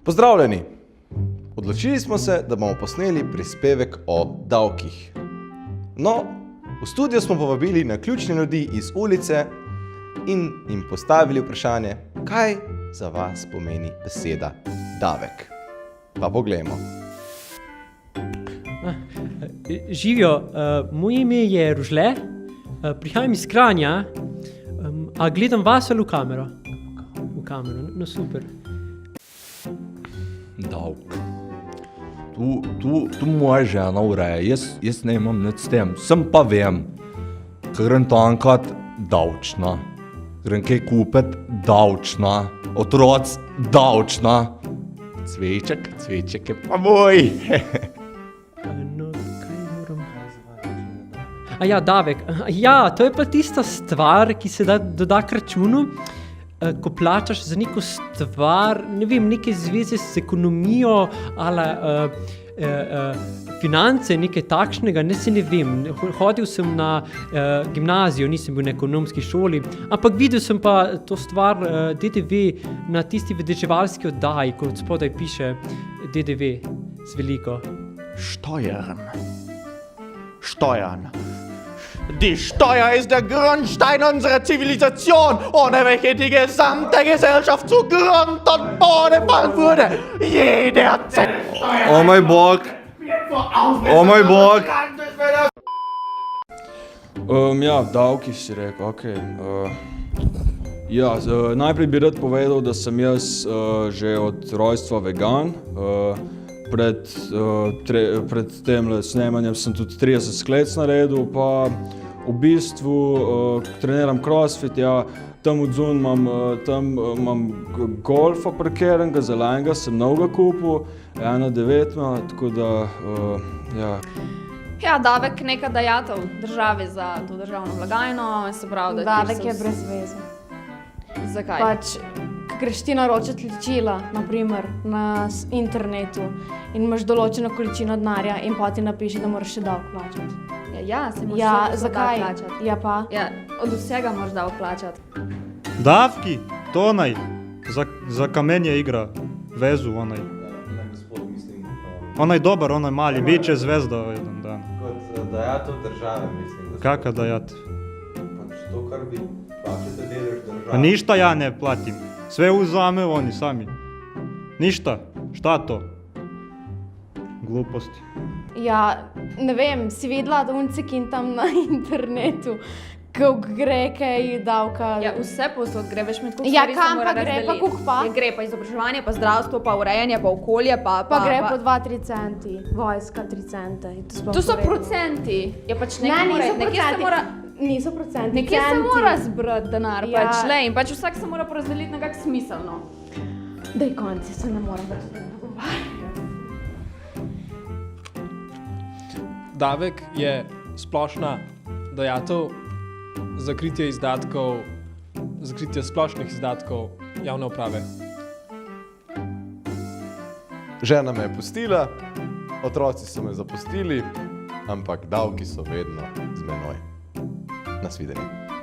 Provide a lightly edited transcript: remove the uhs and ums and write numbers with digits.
Pozdravljeni! Odločili smo se, da bomo posneli prispevek o davkih. No, v studio smo povabili naključne ljudi iz ulice in jim postavili vprašanje, kaj za vas pomeni beseda davek. Pa poglejmo. Živijo, moje ime je Rožle, prihajam iz Kranja, a gledam vas ali v kamero? V kamero, no super. Davk. Tu moja žena ureja, jaz ne imam nič s tem, sem pa vem, ko grem tankat, davčna, grem kaj kupit, davčna, otroc, davčna, cveček je pa moj. No, kaj moram... Ja, davek. Ja, to je pa tista stvar, ki se doda k računu, ko plačaš za neko stvar, ne vem, neke zveze s ekonomijo ali finance, nekaj takšnega, ne vem. Hodil sem na gimnazijo, nisem bil na ekonomski šoli, ampak videl sem pa to stvar DDV na tisti vedeževalski oddaji, ko od spodaj piše DDV z veliko. Steuern. Die Steuer ist der Grundstein unserer Zivilisation, ohne welche die gesamte Gesellschaft zu Grund und Boden fallen würde. Jeder Cent Steuer. Oh mein Bog. Oh mein Bog. Ja, davki si rekel, okej. Najprej bi rad povedal, da sem jaz že od rojstva vegan. Pred tem snemanjem sem tudi 30 sklec naredil, pa v bistvu treniram crossfit, ja, tam odzun imam golfa parkiranega, zelenega, sem novega kupil, 1,9 ima, tako da, ja. Ja, davek neka dajatev države za to državno blagajno, se pravi, da davek je brez veze. Zakaj? Pač, ko greš ti naročiti ličila, naprimer, na internetu in imaš določeno količino denarja in pa ti napiše, da moraš še davek plačati. Ja, se moraš davek zakaj? plačati. Ja, pa. Ja, od vsega moraš davek plačati. Davki, to onaj, za kamenje igra, vezu onaj. Onaj dobar, onaj mali, biće zvezda jedan dan. Kot dajatev države, mislim. Kaka dajatev? Pač to, kar vi plačate, delež države. A ništa ja ne platim, sve uzame oni sami. Ništa, šta to? Gluposti. Ja, ne vem, si videla, da uncekin tam na internetu, ko gre kaj davka. Ja, vse posod gre, veš, med Ja, kam pa gre, pa kuk pa? Ja, gre pa izobraževanje, pa zdravstvo, pa urejanje, pa okolje, Pa gre po 2-3 centi, vojska 3 cente. To so procenti. Ja, pač nekje se mora... Niso procenti, Nekje se mora zbrati denar, Ja. pač, le, in pač vsak se mora porazdeliti nekako smiselno. Daj konci, se ne moram več pogovarjati. Davek je splošna dajatev za kritje izdatkov, za kritje splošnih izdatkov javne uprave. Žena me je pustila, otroci so me zapustili, ampak davki so vedno z menoj. Nasvidenje.